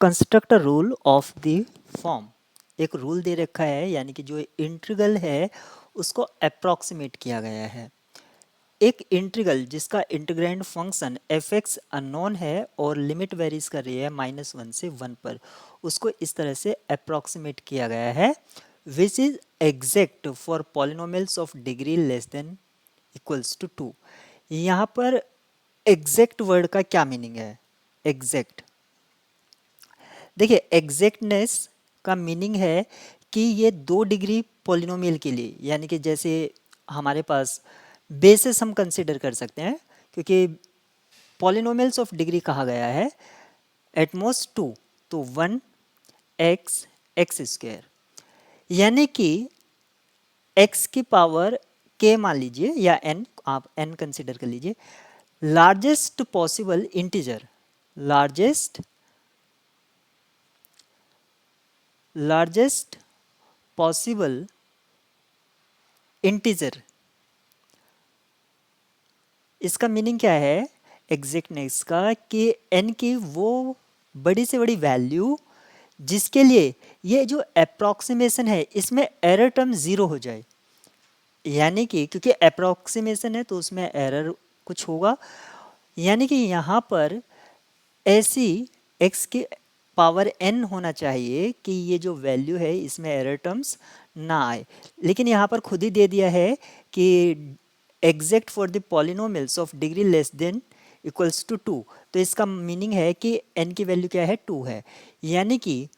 Construct a rule of the form. एक rule दे रखा है, यानी कि जो इंटीग्रल है उसको अप्रॉक्सीमेट किया गया है। एक इंटीग्रल जिसका integrand function F x unknown है और लिमिट वेरीज कर रही है -1 से 1 पर, उसको इस तरह से अप्रॉक्सीमेट किया गया है, which is exact for polynomials of degree less than equals to 2। यहाँ पर एग्जैक्ट वर्ड का क्या मीनिंग है? एग्जैक्ट, देखिए एग्जैक्टनेस का मीनिंग है कि ये 2 डिग्री पॉलिनोमियल के लिए, यानी कि जैसे हमारे पास बेसिस हम कंसिडर कर सकते हैं, क्योंकि पॉलिनोमियल्स ऑफ डिग्री कहा गया है एट मोस्ट 2, तो 1 एक्स एक्स स्क्वायर, यानी कि x की पावर k मान लीजिए या n, आप n कंसिडर कर लीजिए, largest possible integer, largest possible integer, इसका मीनिंग क्या है एग्जैक्टनेस का? कि n की वो बड़ी से बड़ी वैल्यू जिसके लिए ये जो अप्रॉक्सीमेशन है इसमें एरर टर्म ज़ीरो हो जाए, यानी कि क्योंकि अप्रॉक्सीमेशन है तो उसमें एरर कुछ होगा, यानी कि यहाँ पर ऐसी x की पावर n होना चाहिए कि ये जो वैल्यू है इसमें एरर टर्म्स ना आए, लेकिन यहाँ पर खुद ही दे दिया है कि exact for the polynomials of degree less than equals to 2, तो इसका मीनिंग है कि n की वैल्यू क्या है? 2 है, यानी कि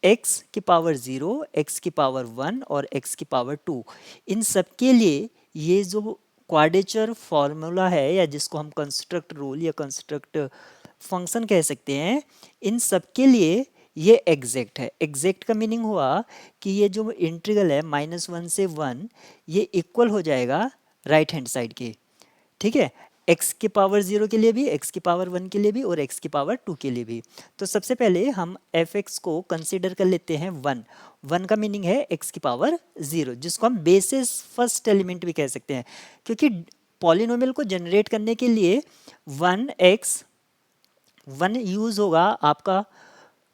x की पावर 0, x की पावर 1 और x की पावर 2, इन सब के लिए ये जो क्वाड्रेचर फॉर्मूला है, या जिसको हम कंस्ट्रक्ट रूल या कंस्ट्रक्ट फंक्शन कह सकते हैं, इन सब के लिए ये एग्जैक्ट है। एग्जैक्ट का मीनिंग हुआ कि ये जो इंटीग्रल है -1 से 1, ये इक्वल हो जाएगा राइट हैंड साइड के, ठीक है, x की पावर 0 के लिए भी, x की पावर 1 के लिए भी और x की पावर 2 के लिए भी। तो सबसे पहले हम fx को कंसीडर कर लेते हैं 1 का मीनिंग है x की पावर 0, जिसको हम बेसिस फर्स्ट एलिमेंट भी कह सकते हैं, क्योंकि पॉलिनोमियल को जनरेट करने के लिए 1 यूज होगा आपका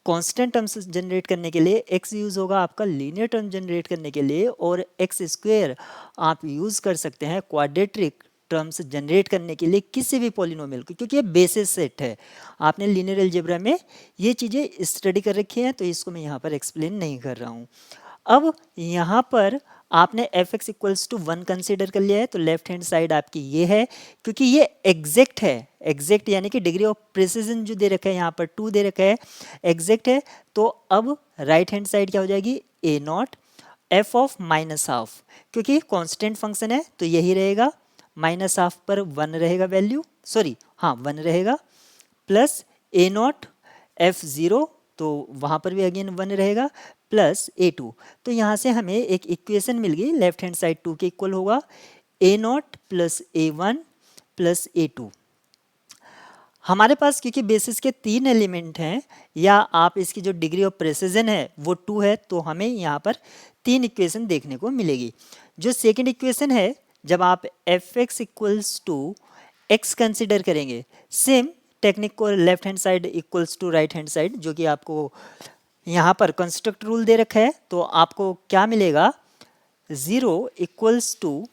कांस्टेंट टर्म्स जनरेट करने के लिए, x यूज होगा आपका लीनियर टर्म जनरेट करने के लिए, और x स्क्वायर आप यूज कर सकते हैं क्वाड्रेटिक टर्म्स जनरेट करने के लिए किसी भी पॉलिनोमियल को, क्योंकि ये बेसिस सेट है। आपने लीनियर अलजेब्रा में ये चीज़ें स्टडी कर रखी हैं, तो इसको मैं यहाँ पर एक्सप्लेन नहीं कर रहा हूँ। अब यहाँ पर आपने f x equals to 1 consider कर लिया है, तो लेफ्ट हैंड साइड आपकी ये है, क्योंकि ये एग्जैक्ट है, एग्जैक्ट यानी कि डिग्री ऑफ प्रिसिजन जो दे रखा है यहाँ पर 2 दे रखा है, एग्जैक्ट है। तो अब राइट हैंड साइड क्या हो जाएगी? ए नॉट एफ ऑफ -12, क्योंकि कांस्टेंट फंक्शन है तो यही रहेगा, -12 पर 1 रहेगा वैल्यू, सॉरी हाँ 1 रहेगा, प्लस ए नॉट एफ 0, तो वहाँ पर भी अगेन 1 रहेगा, प्लस A2। तो यहाँ से हमें एक इक्वेशन मिल गई, लेफ्ट हैंड साइड 2 के इक्वल होगा, A0 plus A1 plus A2। हमारे पास क्योंकि बेसिस के 3 एलिमेंट हैं, या आप इसकी जो डिग्री ऑफ प्रेसिजन है वो 2 है, तो हमें यहाँ पर 3 इक्वेशन देखने को मिलेगी। जो सेकेंड इक्वेशन है, जब आप f x equals to x consider करेंगे, सेम टेक्निक को left hand side equals to right hand side, जो कि आपको यहाँ पर कंस्ट्रक्ट रूल दे रखा है, तो आपको क्या मिलेगा? 0 equals to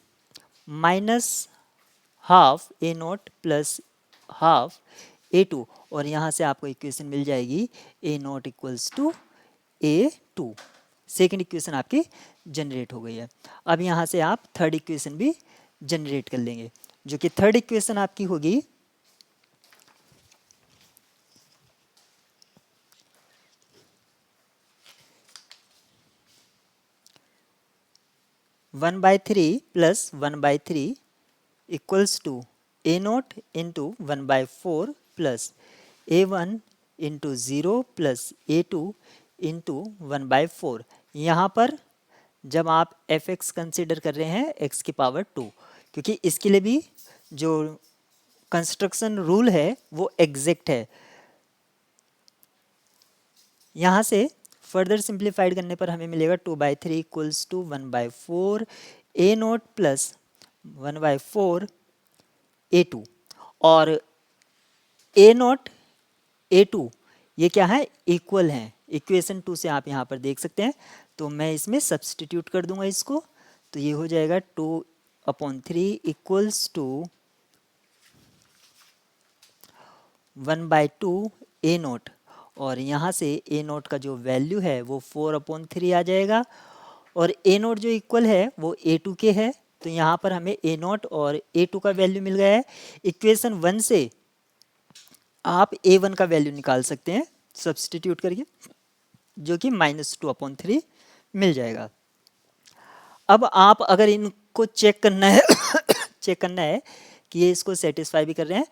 -12 A0 plus half A2, और यहाँ से आपको इक्वेशन मिल जाएगी A0 equals to A2। Second equation आपकी जनरेट हो गई है। अब यहाँ से आप थर्ड इक्वेशन भी जनरेट कर लेंगे, जो कि थर्ड इक्वेशन आपकी होगी 1/3 plus 1/3 equals to A0 into 1/4 plus A1 into 0 plus A2 into 1/4। यहाँ पर जब आप एफ एक्स कंसिडर कर रहे हैं x की पावर 2, क्योंकि इसके लिए भी जो कंस्ट्रक्शन रूल है वो एग्जैक्ट है। यहाँ से फर्दर सिंप्लीफाइड करने पर हमें मिलेगा 2/3 equals to 1/4 A0 plus 1/4 A2, और A0 A2 ये क्या है, इक्वल हैं। इक्वेशन 2 से आप यहाँ पर देख सकते हैं। तो मैं इसमें सब्सटीट्यूट कर दूंगा इसको, तो ये हो जाएगा 2/3 इक्वल्स टू 1/2 ए नोट, और यहाँ से ए नोट का जो वैल्यू है वो 4/3 आ जाएगा, और ए नोट जो इक्वल है वो A2 के है। तो यहाँ पर हमें ए नोट और A2 का वैल्यू मिल गया है। इक्वेशन 1 से आप A1 का वैल्यू निकाल सकते हैं सब्सटीट्यूट करके, जो कि -2/3 मिल जाएगा। अब आप अगर इनको चेक करना है चेक करना है कि ये इसको सेटिस्फाई भी कर रहे हैं,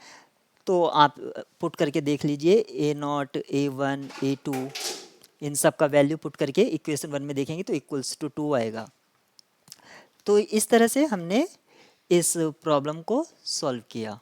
तो आप पुट करके देख लीजिए। A0, A1, A2 इन सब का वैल्यू पुट करके इक्वेशन 1 में देखेंगे तो इक्वल्स टू 2 आएगा। तो इस तरह से हमने इस प्रॉब्लम को सॉल्व किया।